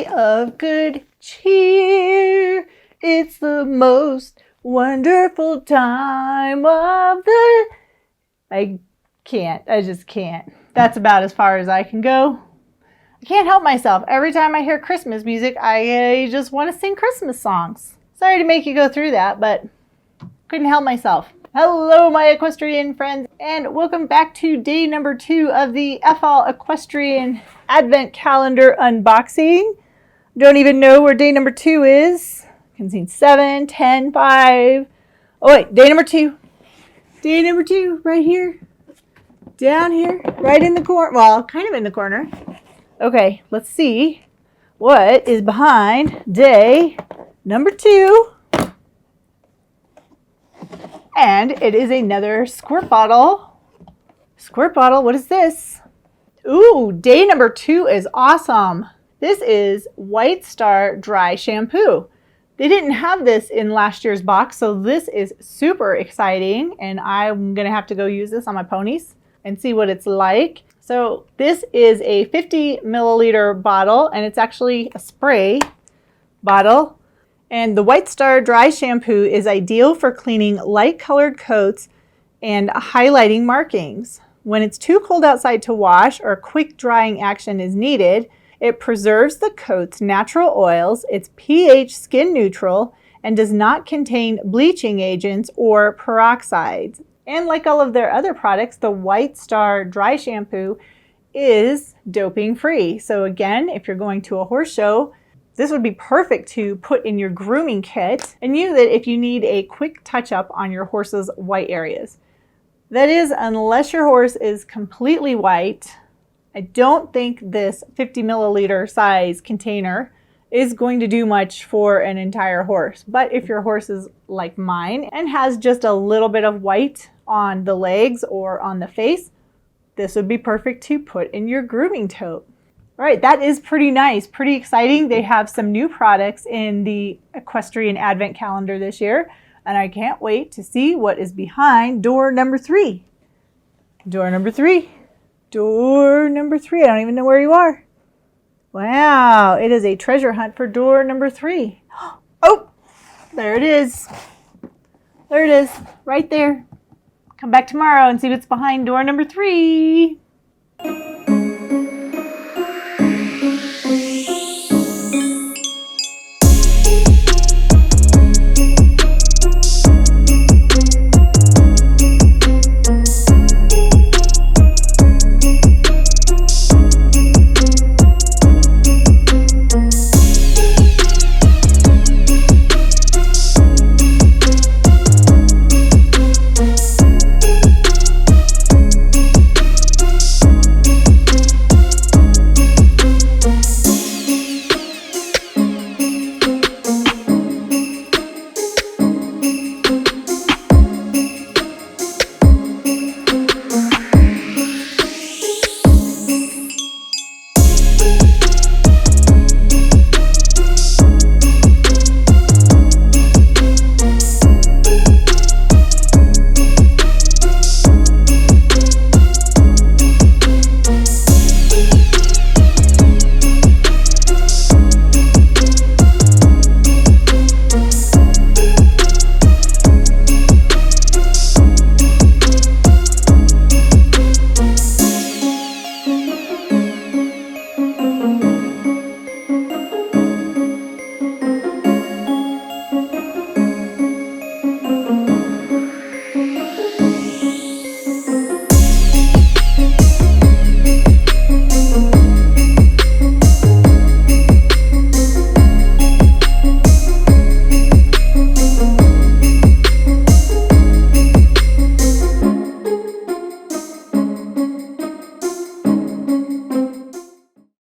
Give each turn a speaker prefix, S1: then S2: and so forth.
S1: be of good cheer. It's the most wonderful time of the... I just can't. That's about as far as I can go. I can't help myself. Every time I hear Christmas music, I just want to sing Christmas songs. Sorry to make you go through that, but couldn't help myself. Hello, my equestrian friends, and welcome back to day number 2 of the Effol Equestrian Advent Calendar unboxing. Don't even know where day number 2 is. I can see 7, 10, 5. Oh wait, day number 2. Day number 2, right here. Down here, right in the corner. Well, kind of in the corner. Okay, let's see what is behind day number 2. And it is another squirt bottle. Squirt bottle, what is this? Ooh, day number 2 is awesome. This is White Star Dry Shampoo. They didn't have this in last year's box, so this is super exciting. And I'm gonna have to go use this on my ponies and see what it's like. So this is a 50 milliliter bottle, and it's actually a spray bottle. And the White Star Dry Shampoo is ideal for cleaning light colored coats and highlighting markings. When it's too cold outside to wash or quick drying action is needed, it preserves the coat's natural oils, it's pH skin neutral, and does not contain bleaching agents or peroxides. And like all of their other products, the White Star Dry Shampoo is doping free. So again, if you're going to a horse show, this would be perfect to put in your grooming kit, and use it if you need a quick touch-up on your horse's white areas. That is, unless your horse is completely white. I don't think this 50 milliliter size container is going to do much for an entire horse. But if your horse is like mine and has just a little bit of white on the legs or on the face, this would be perfect to put in your grooming tote. All right, that is pretty nice, pretty exciting. They have some new products in the Equestrian Advent Calendar this year, and I can't wait to see what is behind door number 3. Door number 3. Door number 3. I don't even know where you are. Wow, it is a treasure hunt for door number 3. Oh, there it is. There it is, right there. Come back tomorrow and see what's behind door number 3.